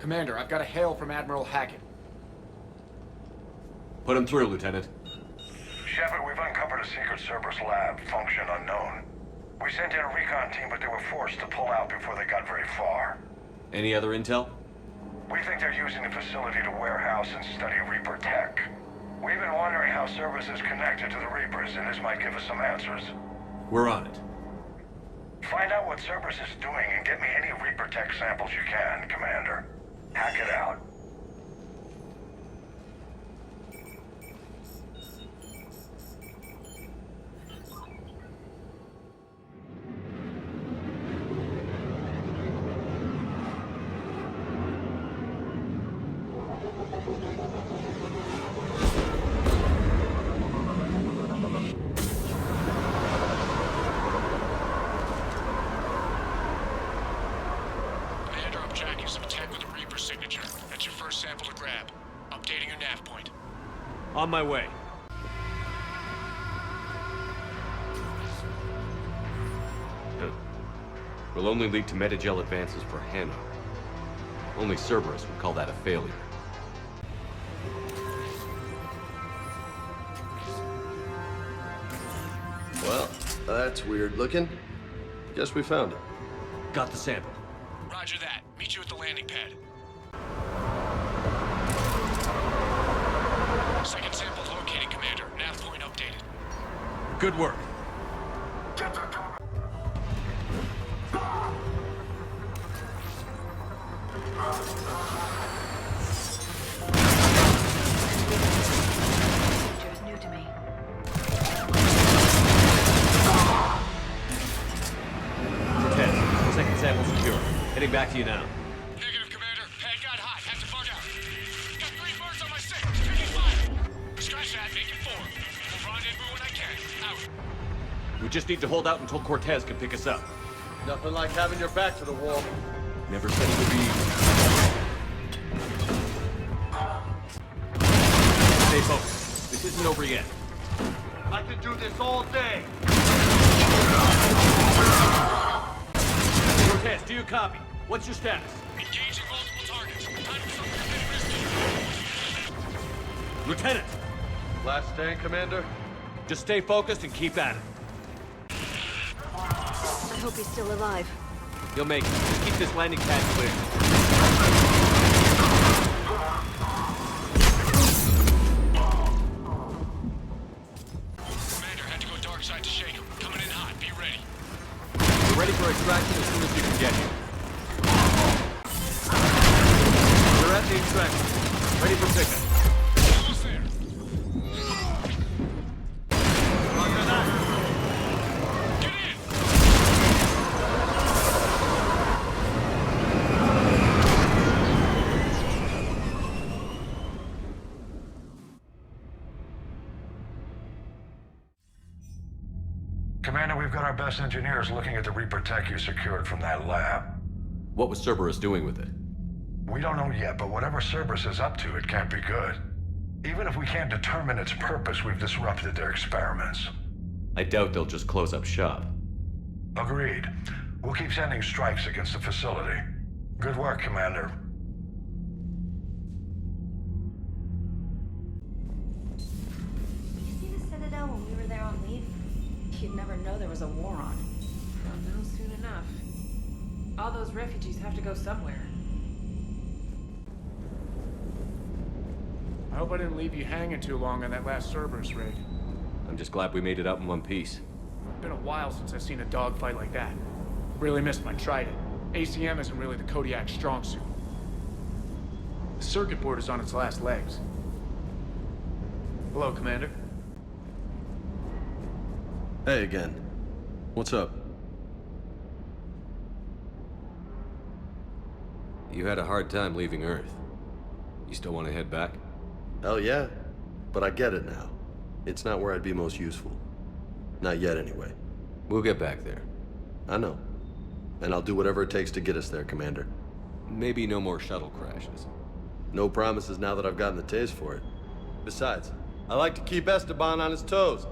Commander, I've got a hail from Admiral Hackett. Put him through, Lieutenant. Shepard, we've uncovered a secret Cerberus lab, function unknown. We sent in a recon team, but they were forced to pull out before they got very far. Any other intel? We think they're using the facility to warehouse and study Reaper tech. We've been wondering how Cerberus is connected to the Reapers, and this might give us some answers. We're on it. Find out what Cerberus is doing and get me any Reaper tech samples you can, Commander. Hack it out. On my way. Will only lead to metagel advances for Hanover. Only Cerberus would call that a failure. Well, that's weird looking. Guess we found it. Got the sample. Roger that. Meet you at the landing pad. Second sample located, Commander. Nav point updated. Good work. Is new to me. Cortez, second sample secure. Heading back to you now. Negative, Commander. Pad got hot. Had to bug out. Got 3 birds on my 6. Taking fire. Scratch that. Make it 4. We'll rendezvous when I can. Out. We just need to hold out until Cortez can pick us up. Nothing like having your back to the wall. Never said it would be easy. Stay focused. This isn't over yet. I can do this all day. Cortez, do you copy? What's your status? Engaging multiple targets. Time for something risky. Lieutenant, Last stand, Commander? just stay focused and keep at it. I hope he's still alive. You'll make it. Just keep this landing pad clear. Commander, had to go dark side to shake him. Coming in hot. Be ready. We're ready for extraction as soon as you can get here. We're at the extraction. Ready for pickup. Almost there. Roger that. Get in. Commander, we've got our best engineers looking at the Reaper tech you secured from that lab. What was Cerberus doing with it? We don't know yet, but whatever Cerberus is up to, it can't be good. Even if we can't determine its purpose, we've disrupted their experiments. I doubt they'll just close up shop. Agreed. We'll keep sending strikes against the facility. Good work, Commander. Did you see the Citadel when we were there on leave? You'd never know there was a war on. We'll know soon enough. All those refugees have to go somewhere. I hope I didn't leave you hanging too long on that last Cerberus raid. I'm just glad we made it out in one piece. Been a while since I've seen a dogfight like that. Really missed my trident. ACM isn't really the Kodiak's strong suit. The circuit board is on its last legs. Hello, Commander. Hey again. What's up? You had a hard time leaving Earth. You still want to head back? Hell yeah. But I get it now. It's not where I'd be most useful. Not yet, anyway. We'll get back there. I know. And I'll do whatever it takes to get us there, Commander. Maybe no more shuttle crashes. No promises now that I've gotten the taste for it. Besides, I like to keep Esteban on his toes.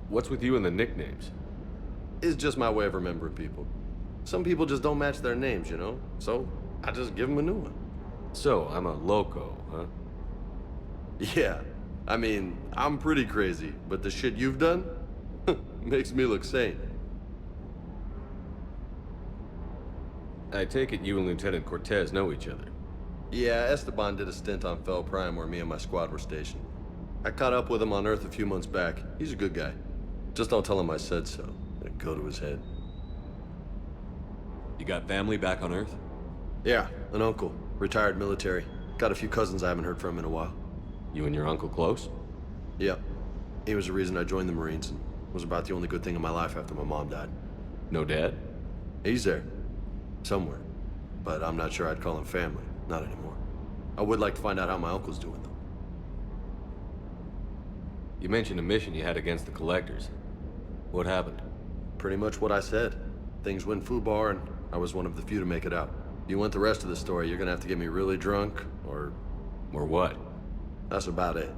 What's with you and the nicknames? It's just my way of remembering people. Some people just don't match their names, you know? So, I just give them a new one. So, I'm a loco, huh? Yeah. I mean, I'm pretty crazy, but the shit you've done makes me look sane. I take it you and Lieutenant Cortez know each other. Yeah, Esteban did a stint on Fel Prime where me and my squad were stationed. I caught up with him on Earth a few months back. He's a good guy. Just don't tell him I said so. It'd go to his head. You got family back on Earth? Yeah, an uncle. Retired military. Got a few cousins I haven't heard from in a while. You and your uncle close? Yep. He was the reason I joined the Marines and was about the only good thing in my life after my mom died. No dad? He's there. Somewhere. But I'm not sure I'd call him family. Not anymore. I would like to find out how my uncle's doing, though. You mentioned a mission you had against the Collectors. What happened? Pretty much what I said. Things went foobar, and I was one of the few to make it out. If you want the rest of the story, you're gonna have to get me really drunk, or... Or what? That's about it.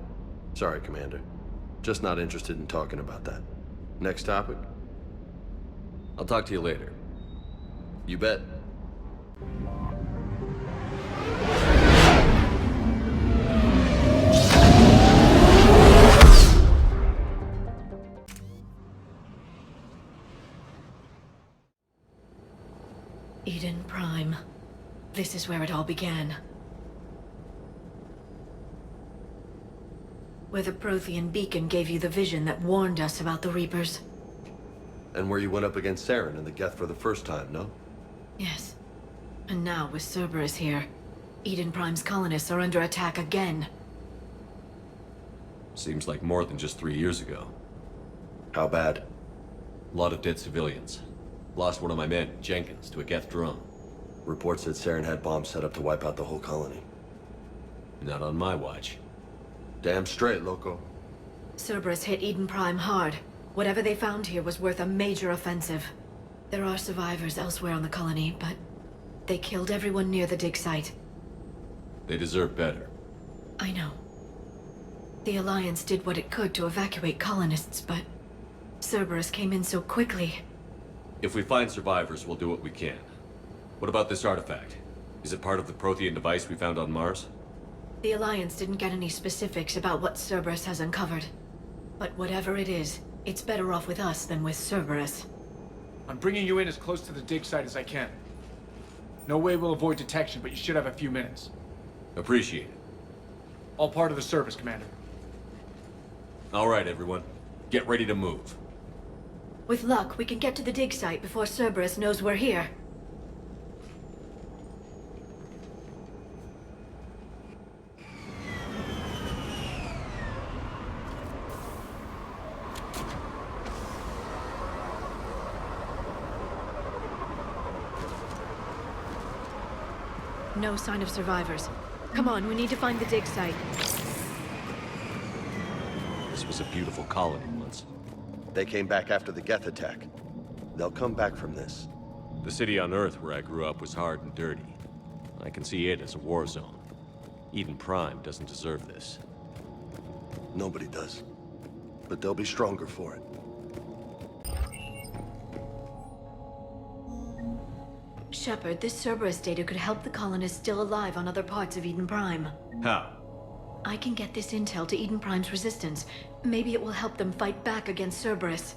Sorry, Commander. Just not interested in talking about that. Next topic? I'll talk to you later. You bet. Eden Prime. This is where it all began. Where the Prothean beacon gave you the vision that warned us about the Reapers. And where you went up against Saren and the Geth for the first time, no? Yes. And now, with Cerberus here, Eden Prime's colonists are under attack again. Seems like more than just 3 years ago. How bad? A lot of dead civilians. Lost one of my men, Jenkins, to a Geth drone. Reports said Saren had bombs set up to wipe out the whole colony. Not on my watch. Damn straight, loco. Cerberus hit Eden Prime hard. Whatever they found here was worth a major offensive. There are survivors elsewhere on the colony, but they killed everyone near the dig site. They deserve better. I know. The Alliance did what it could to evacuate colonists, but Cerberus came in so quickly. If we find survivors, we'll do what we can. What about this artifact? Is it part of the Prothean device we found on Mars? The Alliance didn't get any specifics about what Cerberus has uncovered. But whatever it is, it's better off with us than with Cerberus. I'm bringing you in as close to the dig site as I can. No way we'll avoid detection, but you should have a few minutes. Appreciate it. All part of the service, Commander. All right, everyone. Get ready to move. With luck, we can get to the dig site before Cerberus knows we're here. No sign of survivors. Come on, we need to find the dig site. This was a beautiful colony once. They came back after the Geth attack. They'll come back from this. The city on Earth where I grew up was hard and dirty. I can see it as a war zone. Eden Prime doesn't deserve this. Nobody does. But they'll be stronger for it. Shepard, this Cerberus data could help the colonists still alive on other parts of Eden Prime. How? I can get this intel to Eden Prime's resistance. Maybe it will help them fight back against Cerberus.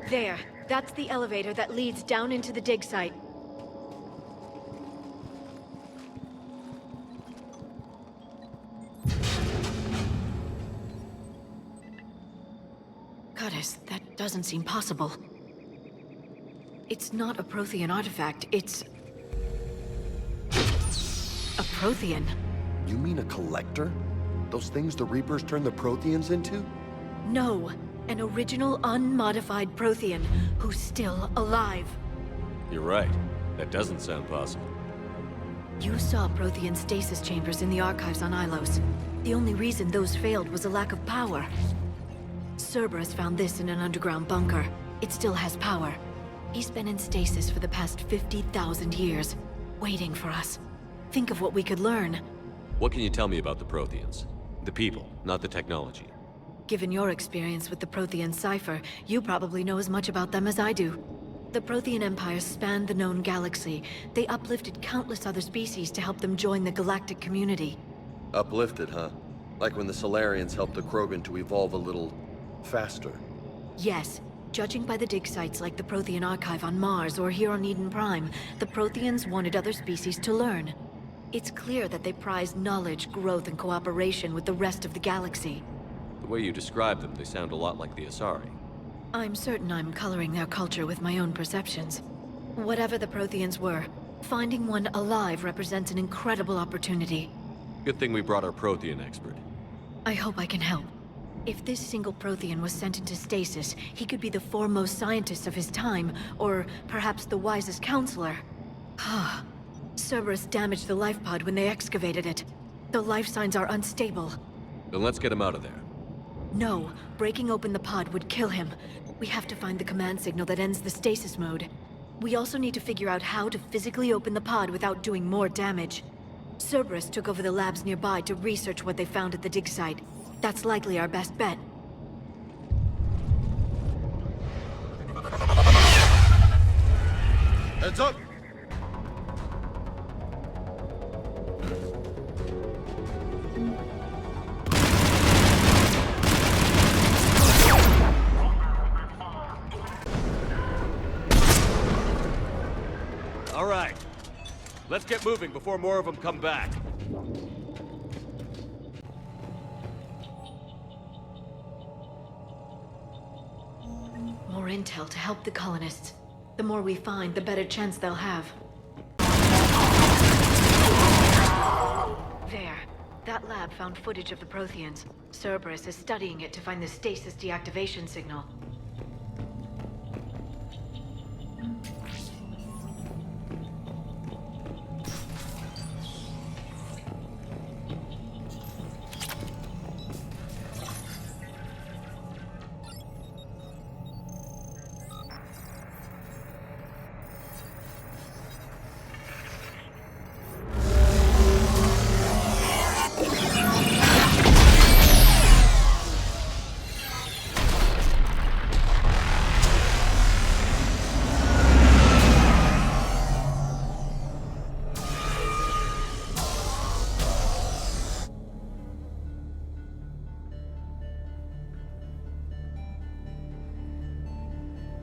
There. That's the elevator that leads down into the dig site. Goddess, that doesn't seem possible. It's not a Prothean artifact, it's... a Prothean. You mean a collector? Those things the Reapers turned the Protheans into? No, an original unmodified Prothean who's still alive. You're right. That doesn't sound possible. You saw Prothean stasis chambers in the archives on Ilos. The only reason those failed was a lack of power. Cerberus found this in an underground bunker. It still has power. He's been in stasis for the past 50,000 years, waiting for us. Think of what we could learn. What can you tell me about the Protheans? The people, not the technology. Given your experience with the Prothean cipher, you probably know as much about them as I do. The Prothean Empire spanned the known galaxy. They uplifted countless other species to help them join the galactic community. Uplifted, huh? Like when the Solarians helped the Krogan to evolve a little faster. Yes. Judging by the dig sites like the Prothean Archive on Mars or here on Eden Prime, the Protheans wanted other species to learn. It's clear that they prize knowledge, growth, and cooperation with the rest of the galaxy. The way you describe them, they sound a lot like the Asari. I'm certain I'm coloring their culture with my own perceptions. Whatever the Protheans were, finding one alive represents an incredible opportunity. Good thing we brought our Prothean expert. I hope I can help. If this single Prothean was sent into stasis, he could be the foremost scientist of his time, or perhaps the wisest counselor. Cerberus damaged the life pod when they excavated it. The life signs are unstable. Then let's get him out of there. No, breaking open the pod would kill him. We have to find the command signal that ends the stasis mode. We also need to figure out how to physically open the pod without doing more damage. Cerberus took over the labs nearby to research what they found at the dig site. That's likely our best bet. Heads up! All right. Let's get moving before more of them come back. More intel to help the colonists. The more we find, the better chance they'll have. There. That lab found footage of the Protheans. Cerberus is studying it to find the stasis deactivation signal.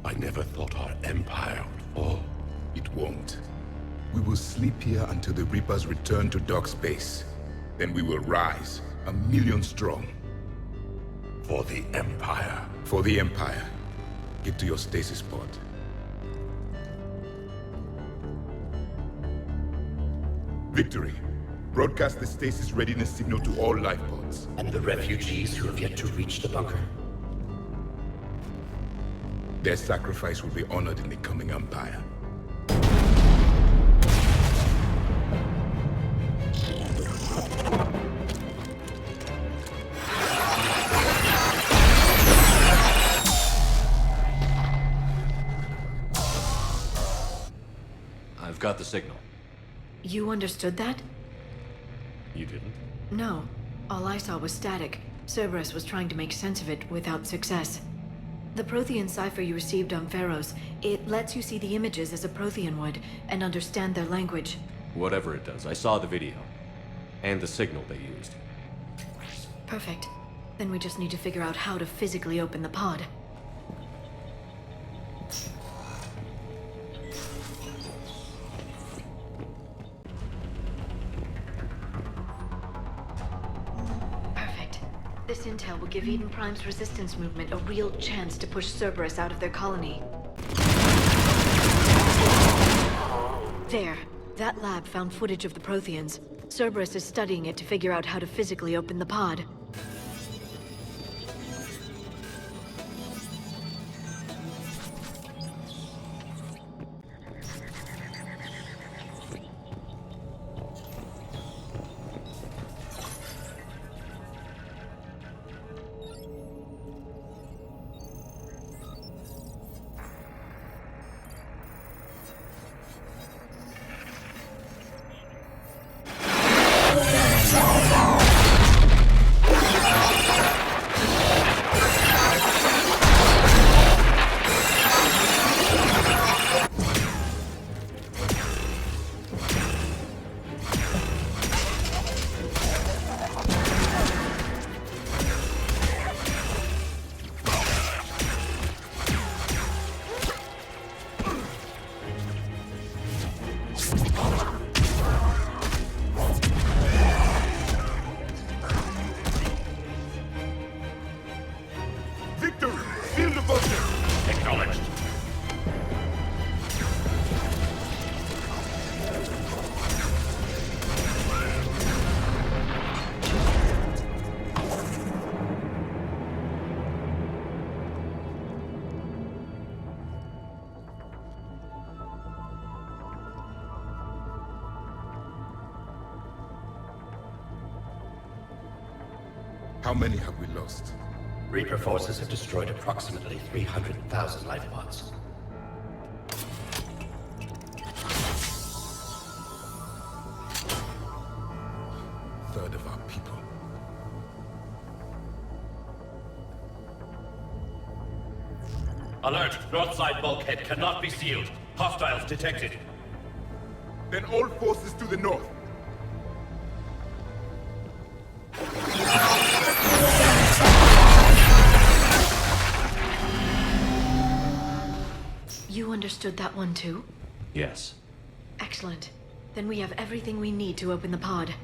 I never thought our empire would fall. It won't. We will sleep here until the Reapers return to dock space. Then we will rise, 1,000,000 strong. For the Empire. For the Empire. Get to your stasis pod. Victory. Broadcast the stasis readiness signal to all life pods. And the refugees who have yet to reach the bunker. Their sacrifice will be honored in the coming Empire. I've got the signal. You understood that? You didn't? No. All I saw was static. Cerberus was trying to make sense of it without success. The Prothean cipher you received on Pharaohs, it lets you see the images as a Prothean would, and understand their language. Whatever it does, I saw the video. And the signal they used. Perfect. Then we just need to figure out how to physically open the pod. Perfect. This intel will give Eden Prime's resistance movement a real chance to push Cerberus out of their colony. There. That lab found footage of the Protheans. Cerberus is studying it to figure out how to physically open the pod. acknowledged. How many have we lost? Reaper forces have destroyed approximately 300,000 life pods. Third of our people. Alert! North side bulkhead cannot be sealed. Hostiles detected. Then all forces to the north. You understood that one too? Yes. Excellent. Then we have everything we need to open the pod.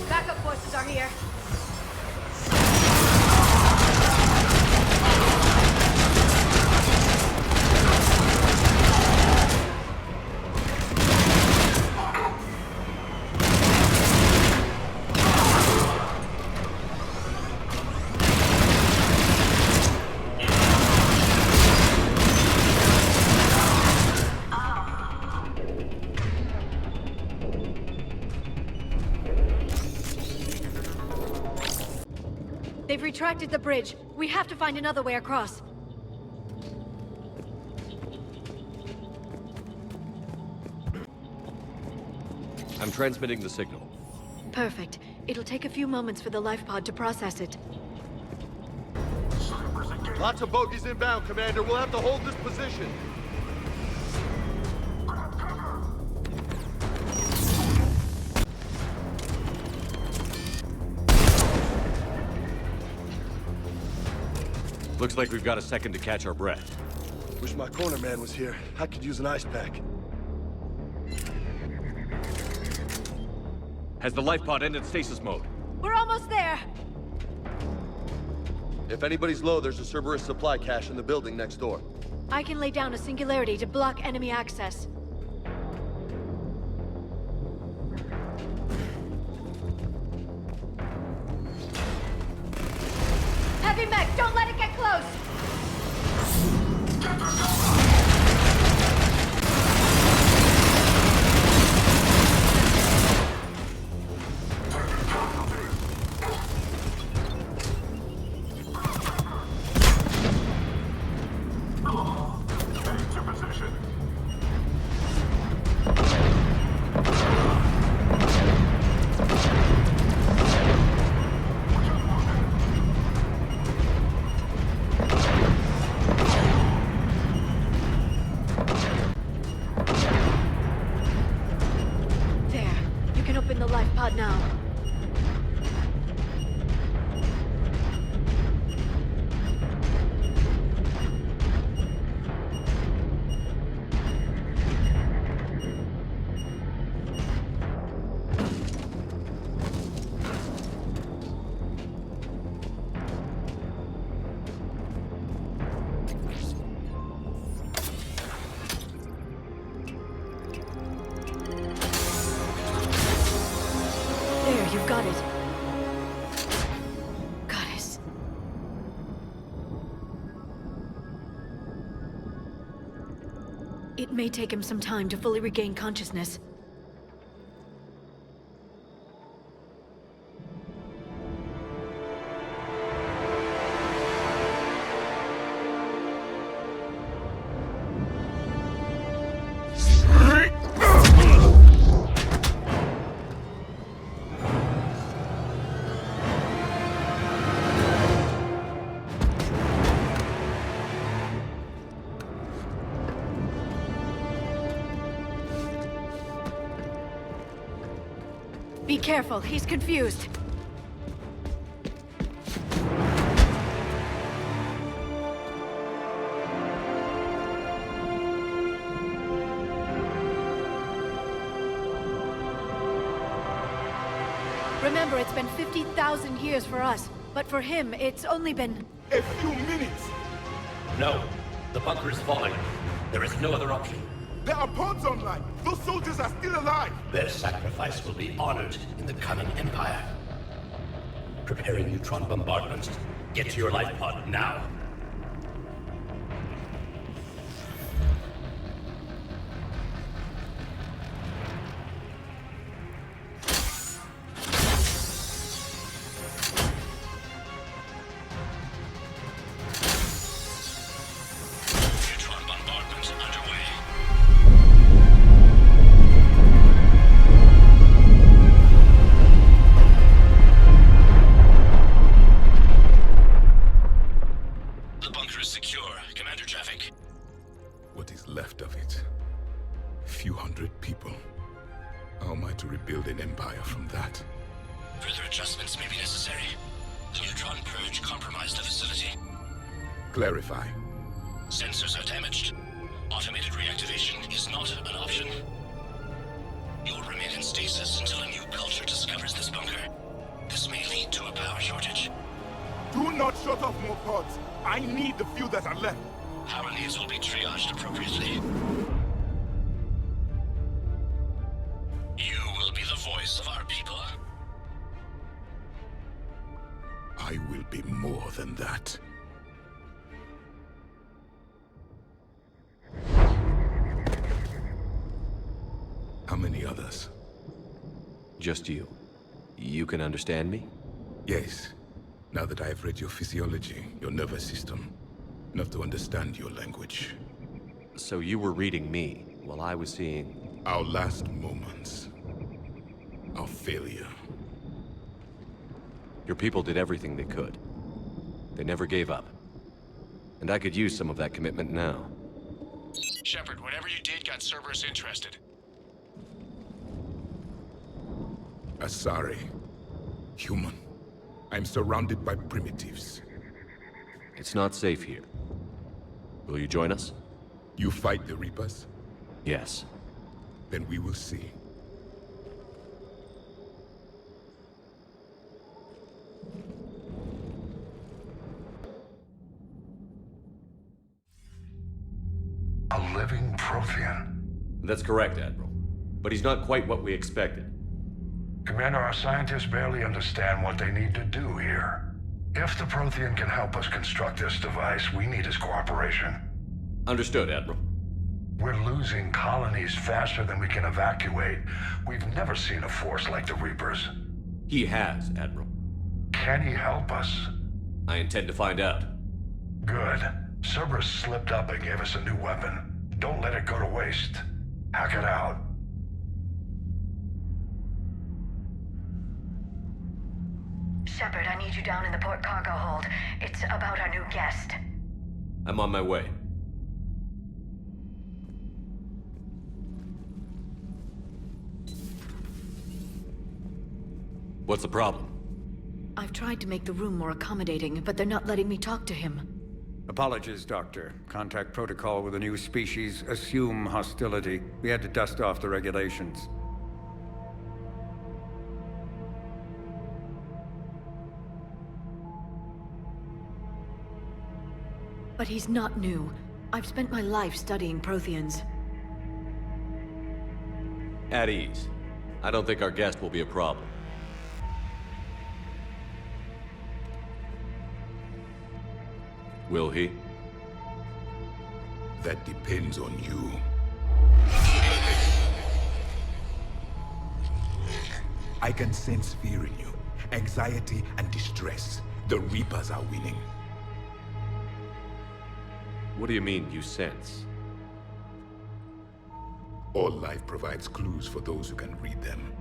Backup forces are here. They've retracted the bridge. We have to find another way across. I'm transmitting the signal. Perfect. It'll take a few moments for the life pod to process it. Lots of bogies inbound, Commander. We'll have to hold this position. Looks like we've got a second to catch our breath. Wish my corner man was here. I could use an ice pack. Has the life pod ended stasis mode? We're almost there! If anybody's low, there's a Cerberus supply cache in the building next door. I can lay down a singularity to block enemy access. Heavy mech, don't let it get close! Now. You've got it. Goddess. It may take him some time to fully regain consciousness. Be careful, he's confused. Remember, it's been 50,000 years for us, but for him, it's only been... A few minutes! No. The bunker is falling. There is no other option. There are pods online! Those soldiers are still alive! Their sacrifice will be honored in the coming Empire. Preparing neutron bombardment. Get to your life pod now. Clarify. Sensors are damaged. Automated reactivation is not an option. You'll remain in stasis until a new culture discovers this bunker. This may lead to a power shortage. Do not shut off more pods. I need the few that are left. Power needs will be triaged appropriately. You will be the voice of our people. I will be more than that. How many others? Just you. You can understand me? Yes. Now that I have read your physiology, your nervous system, enough to understand your language. So you were reading me, while I was seeing... Our last moments. Our failure. Your people did everything they could. They never gave up. And I could use some of that commitment now. Shepard, whatever you did got Cerberus interested. Asari. Human. I'm surrounded by primitives. It's not safe here. Will you join us? You fight the Reapers? Yes. Then we will see. A living Prothean. That's correct, Admiral. But he's not quite what we expected. Commander, our scientists barely understand what they need to do here. If the Prothean can help us construct this device, we need his cooperation. Understood, Admiral. We're losing colonies faster than we can evacuate. We've never seen a force like the Reapers. He has, Admiral. Can he help us? I intend to find out. Good. Cerberus slipped up and gave us a new weapon. Don't let it go to waste. Hack it out. Shepard, I need you down in the port cargo hold. It's about our new guest. I'm on my way. What's the problem? I've tried to make the room more accommodating, but they're not letting me talk to him. Apologies, Doctor. Contact protocol with a new species. Assume hostility. We had to dust off the regulations. But he's not new. I've spent my life studying Protheans. At ease. I don't think our guest will be a problem. Will he? That depends on you. I can sense fear in you. Anxiety and distress. The Reapers are winning. What do you mean, you sense? All life provides clues for those who can read them.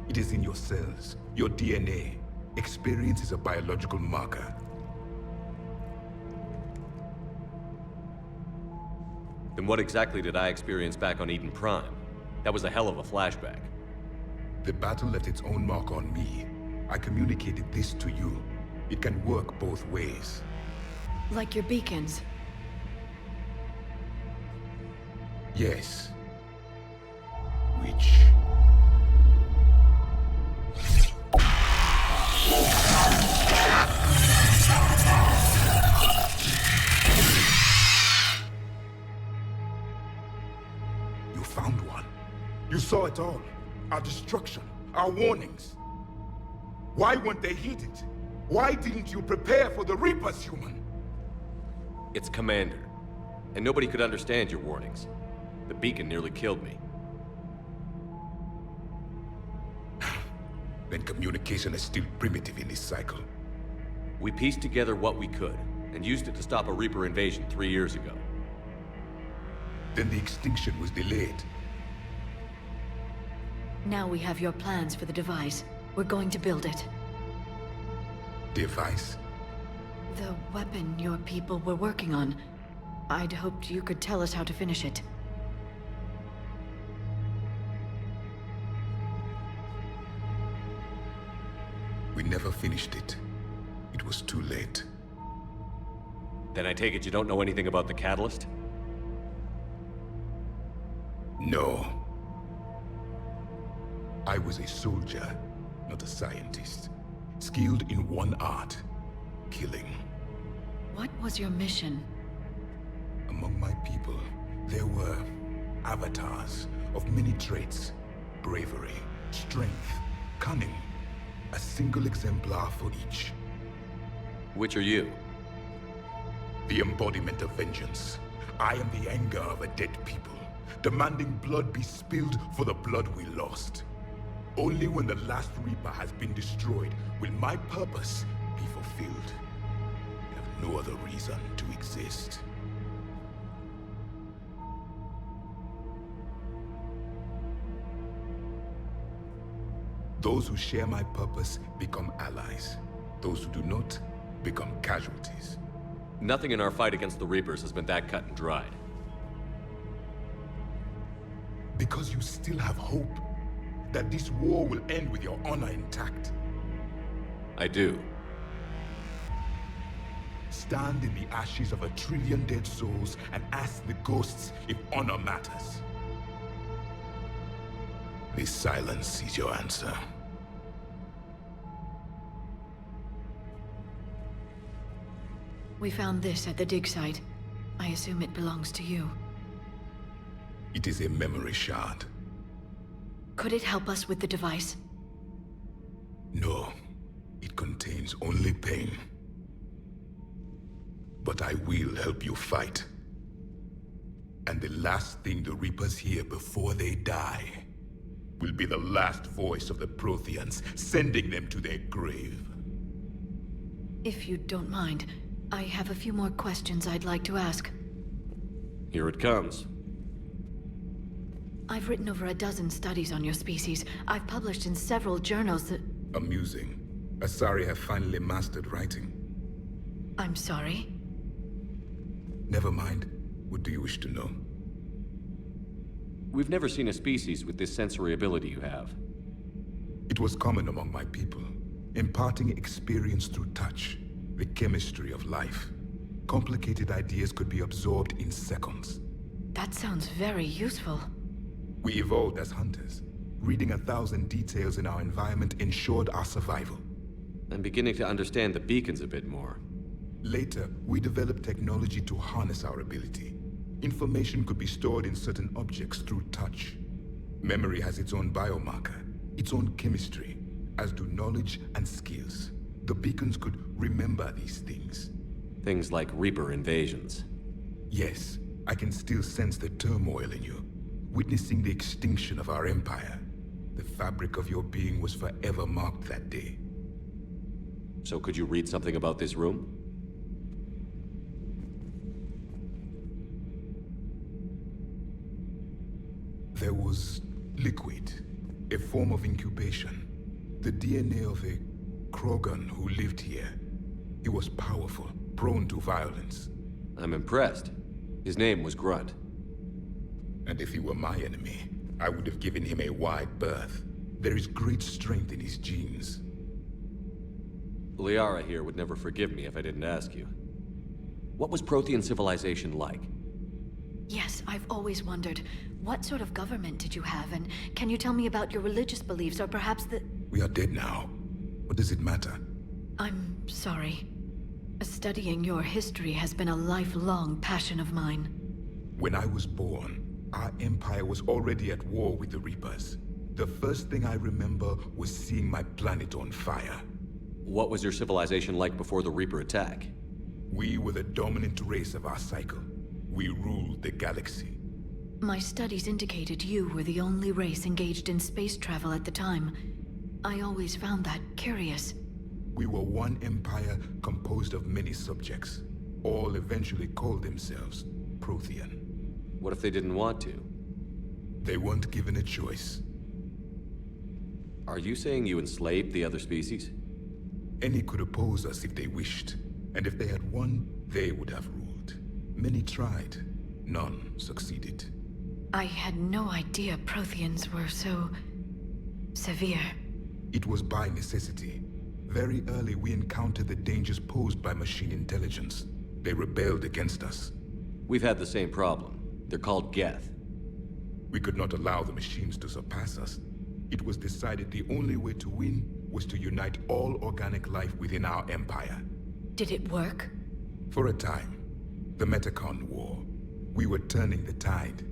It is in your cells, your DNA. Experience is a biological marker. Then what exactly did I experience back on Eden Prime? That was a hell of a flashback. The battle left its own mark on me. I communicated this to you. It can work both ways. Like your beacons. Yes. Which... saw it all. Our destruction, our warnings. Why weren't they heeded? Why didn't you prepare for the Reapers, human? It's Commander. And nobody could understand your warnings. The beacon nearly killed me. Then communication is still primitive in this cycle. We pieced together what we could, and used it to stop a Reaper invasion 3 years ago. Then the extinction was delayed. Now we have your plans for the device. We're going to build it. Device? The weapon your people were working on. I'd hoped you could tell us how to finish it. We never finished it. It was too late. Then I take it you don't know anything about the catalyst? No. I was a soldier, not a scientist. Skilled in one art, killing. What was your mission? Among my people, there were avatars of many traits. Bravery, strength, cunning. A single exemplar for each. Which are you? The embodiment of vengeance. I am the anger of a dead people, demanding blood be spilled for the blood we lost. Only when the last Reaper has been destroyed will my purpose be fulfilled. I have no other reason to exist. Those who share my purpose become allies. Those who do not become casualties. Nothing in our fight against the Reapers has been that cut and dried. Because you still have hope that this war will end with your honor intact. I do. Stand in the ashes of 1 trillion dead souls and ask the ghosts if honor matters. This silence is your answer. We found this at the dig site. I assume it belongs to you. It is a memory shard. Could it help us with the device? No. It contains only pain. But I will help you fight. And the last thing the Reapers hear before they die will be the last voice of the Protheans, sending them to their grave. If you don't mind, I have a few more questions I'd like to ask. Here it comes. I've written over a dozen studies on your species. I've published in several journals that... Amusing. Asari have finally mastered writing. I'm sorry? Never mind. What do you wish to know? We've never seen a species with this sensory ability you have. It was common among my people, imparting experience through touch, the chemistry of life. Complicated ideas could be absorbed in seconds. That sounds very useful. We evolved as hunters. Reading 1,000 details in our environment ensured our survival. I'm beginning to understand the beacons a bit more. Later, we developed technology to harness our ability. Information could be stored in certain objects through touch. Memory has its own biomarker, its own chemistry, as do knowledge and skills. The beacons could remember these things. Things like Reaper invasions. Yes, I can still sense the turmoil in you, witnessing the extinction of our empire. The fabric of your being was forever marked that day. So could you read something about this room? There was liquid, a form of incubation. The DNA of a Krogan who lived here. He was powerful, prone to violence. I'm impressed. His name was Grunt. And if he were my enemy, I would have given him a wide berth. There is great strength in his genes. Liara here would never forgive me if I didn't ask you. What was Prothean civilization like? Yes, I've always wondered. What sort of government did you have, and can you tell me about your religious beliefs, or perhaps the... We are dead now. What does it matter? I'm sorry. Studying your history has been a lifelong passion of mine. When I was born, Our empire was already at war with the Reapers. The first thing I remember was seeing my planet on fire. What was your civilization like before the Reaper attack? We were the dominant race of our cycle. We ruled the galaxy. My studies indicated you were the only race engaged in space travel at the time. I always found that curious. We were one empire composed of many subjects. All eventually called themselves Prothean. What if they didn't want to? They weren't given a choice. Are you saying you enslaved the other species? Any could oppose us if they wished. And if they had won, they would have ruled. Many tried. None succeeded. I had no idea Protheans were so... severe. It was by necessity. Very early we encountered the dangers posed by machine intelligence. They rebelled against us. We've had the same problem. They're called Geth. We could not allow the machines to surpass us. It was decided the only way to win was to unite all organic life within our empire. Did it work? For a time. The Metacon War. We were turning the tide.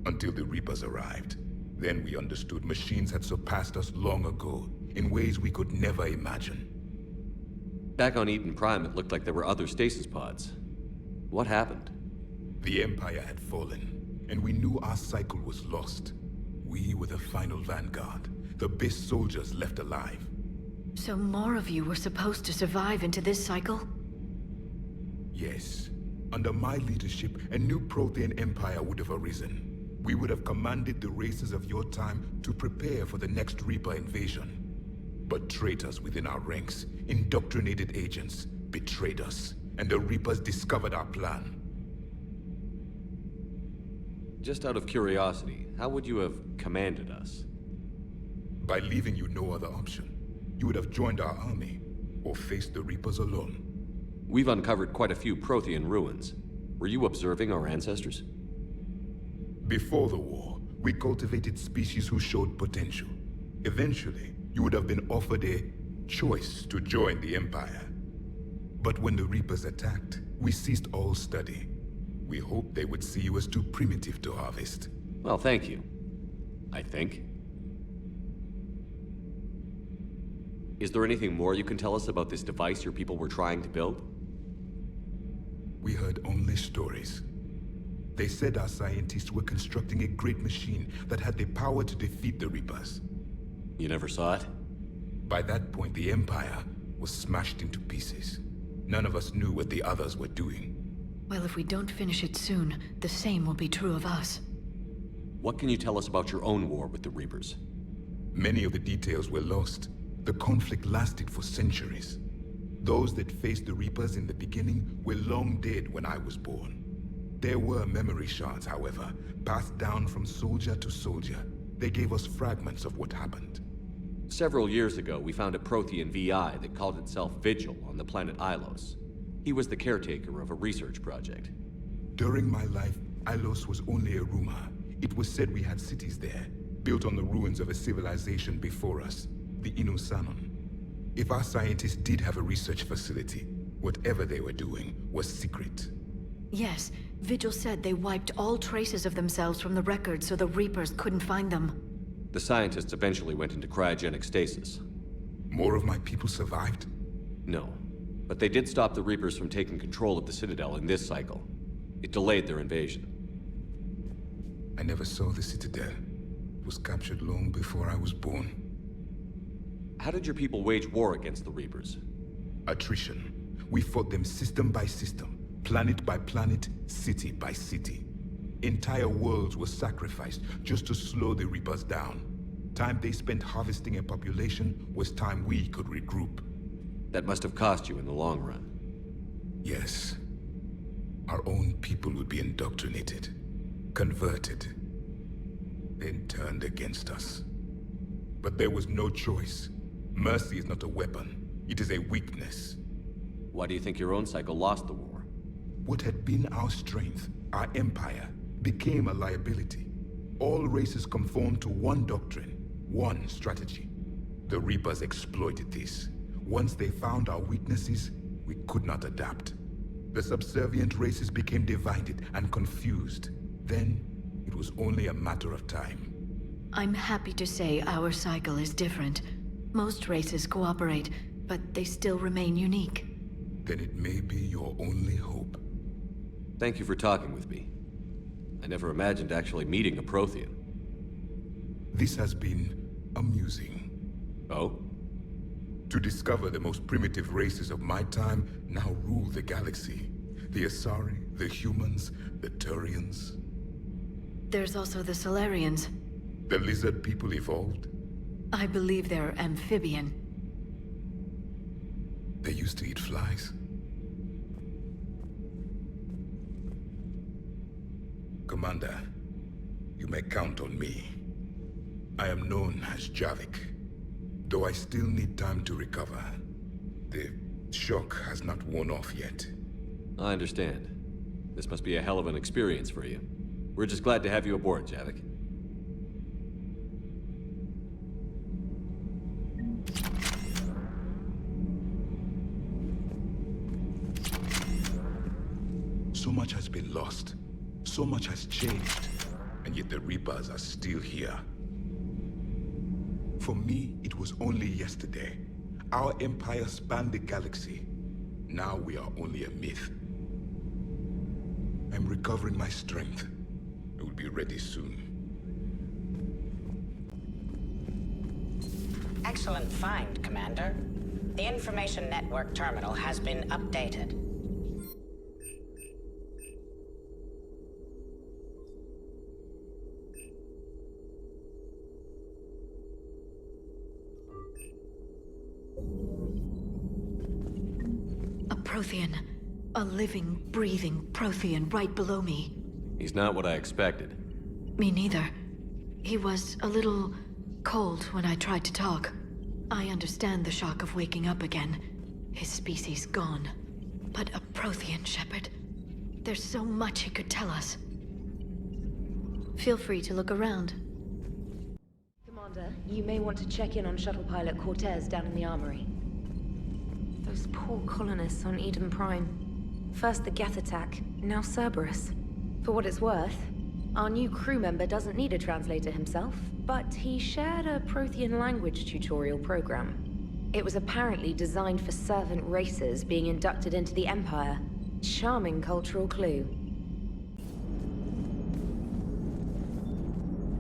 Until the Reapers arrived. Then we understood machines had surpassed us long ago, in ways we could never imagine. Back on Eden Prime, it looked like there were other stasis pods. What happened? The Empire had fallen, and we knew our cycle was lost. We were the final vanguard, the best soldiers left alive. So more of you were supposed to survive into this cycle? Yes. Under my leadership, a new Prothean empire would have arisen. We would have commanded the races of your time to prepare for the next Reaper invasion. But traitors within our ranks, indoctrinated agents, betrayed us, and the Reapers discovered our plan. Just out of curiosity, how would you have commanded us? By leaving you no other option. You would have joined our army, or faced the Reapers alone. We've uncovered quite a few Prothean ruins. Were you observing our ancestors? Before the war, we cultivated species who showed potential. Eventually, you would have been offered a choice to join the Empire. But when the Reapers attacked, we ceased all study. We hoped they would see you as too primitive to harvest. Well, thank you. I think. Is there anything more you can tell us about this device your people were trying to build? We heard only stories. They said our scientists were constructing a great machine that had the power to defeat the Reapers. You never saw it? By that point, the Empire was smashed into pieces. None of us knew what the others were doing. Well, if we don't finish it soon, the same will be true of us. What can you tell us about your own war with the Reapers? Many of the details were lost. The conflict lasted for centuries. Those that faced the Reapers in the beginning were long dead when I was born. There were memory shards, however, passed down from soldier to soldier. They gave us fragments of what happened. Several years ago, we found a Prothean VI that called itself Vigil on the planet Ilos. He was the caretaker of a research project. During my life, Ilos was only a rumor. It was said we had cities there, built on the ruins of a civilization before us, the Inusanon. If our scientists did have a research facility, whatever they were doing was secret. Yes, Vigil said they wiped all traces of themselves from the records so the Reapers couldn't find them. The scientists eventually went into cryogenic stasis. More of my people survived? No, but they did stop the Reapers from taking control of the Citadel in this cycle. It delayed their invasion. I never saw the Citadel. It was captured long before I was born. How did your people wage war against the Reapers? Attrition. We fought them system by system, planet by planet, city by city. Entire worlds were sacrificed just to slow the Reapers down. Time they spent harvesting a population was time we could regroup. That must have cost you in the long run. Yes. Our own people would be indoctrinated, converted, then turned against us. But there was no choice. Mercy is not a weapon. It is a weakness. Why do you think your own cycle lost the war? What had been our strength, our empire, became a liability. All races conformed to one doctrine, one strategy. The Reapers exploited this. Once they found our weaknesses, we could not adapt. The subservient races became divided and confused. Then, It was only a matter of time. I'm happy to say our cycle is different. Most races cooperate, but they still remain unique. Then it may be your only hope. Thank you for talking with me. I never imagined actually meeting a Prothean. This has been amusing. Oh? To discover the most primitive races of my time now rule the galaxy. The Asari, the humans, the Turians. There's also the Solarians. The lizard people evolved. I believe they're amphibian. They used to eat flies. Commander, you may count on me. I am known as Javik, though I still need time to recover. The shock has not worn off yet. I understand. This must be a hell of an experience for you. We're just glad to have you aboard, Javik. So much has been lost. So much has changed. And yet the Reapers are still here. For me, it was only yesterday. Our empire spanned the galaxy. Now we are only a myth. I'm recovering my strength. I will be ready soon. Excellent find, Commander. The information network terminal has been updated. A Prothean. A living, breathing Prothean right below me. He's not what I expected. Me neither. He was a little cold when I tried to talk. I understand the shock of waking up again. His species gone. But a Prothean, Shepard. There's so much he could tell us. Feel free to look around. Commander, you may want to check in on shuttle pilot Cortez down in the armory. Those poor colonists on Eden Prime. First the Geth attack, now Cerberus. For what it's worth, our new crew member doesn't need a translator himself, but he shared a Prothean language tutorial program. It was apparently designed for servant races being inducted into the Empire. Charming cultural clue.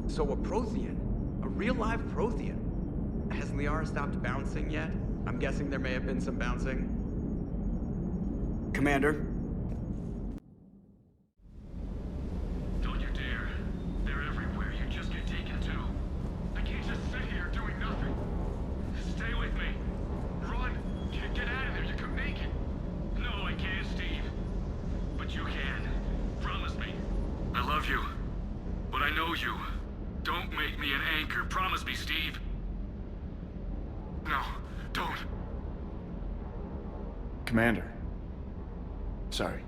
So a Prothean? A real live Prothean? Has Liara stopped bouncing yet? I'm guessing there may have been some bouncing. Commander? Don't you dare. They're everywhere. You just get taken to. I can't just sit here doing nothing. Stay with me. Run. Get out of there. You could make it. No, I can't, Steve. But you can. Promise me. I love you. But I know you. Don't make me an anchor. Promise me, Steve. No, don't. Commander. Sorry.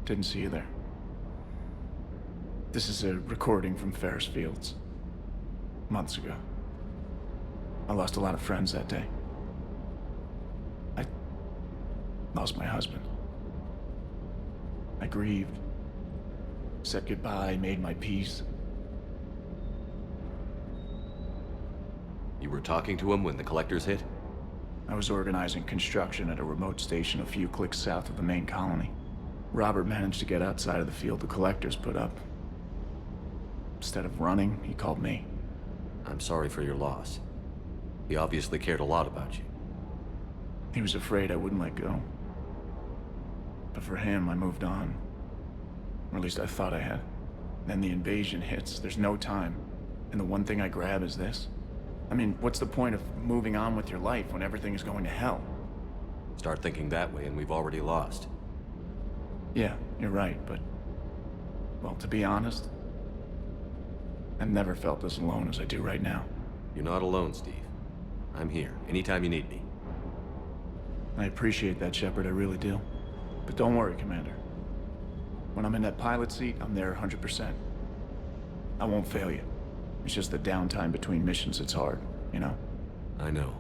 Didn't see you there. This is a recording from Ferris Fields. Months ago. I lost a lot of friends that day. I lost my husband. I grieved. Said goodbye, made my peace. You were talking to him when the collectors hit? I was organizing construction at a remote station a few clicks south of the main colony. Robert managed to get outside of the field the collectors put up. Instead of running, he called me. I'm sorry for your loss. He obviously cared a lot about you. He was afraid I wouldn't let go. But for him, I moved on. Or at least I thought I had. Then the invasion hits, there's no time. And the one thing I grab is this. I mean, what's the point of moving on with your life when everything is going to hell? Start thinking that way and we've already lost. Yeah, you're right, but... well, to be honest, I've never felt as alone as I do right now. You're not alone, Steve. I'm here, anytime you need me. I appreciate that, Shepard, I really do. But don't worry, Commander. When I'm in that pilot seat, I'm there 100%. I won't fail you. It's just the downtime between missions that's hard, you know? I know.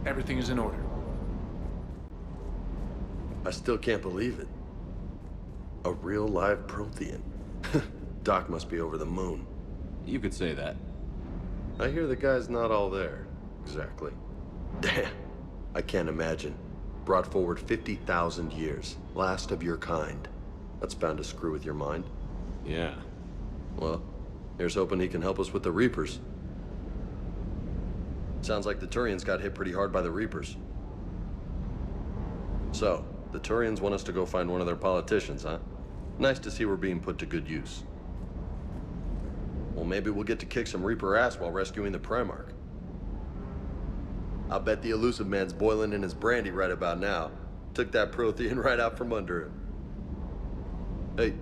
Everything is in order. I still can't believe it. A real live Prothean. Doc must be over the moon. You could say that. I hear the guy's not all there. Exactly. Damn. I can't imagine. Brought forward 50,000 years. Last of your kind. That's bound to screw with your mind. Yeah. Well, here's hoping he can help us with the Reapers. Sounds like the Turians got hit pretty hard by the Reapers. So, the Turians want us to go find one of their politicians, huh? Nice to see we're being put to good use. Well, maybe we'll get to kick some Reaper ass while rescuing the Primarch. I'll bet the elusive man's boiling in his brandy right about now. Took that Prothean right out from under him. Hey.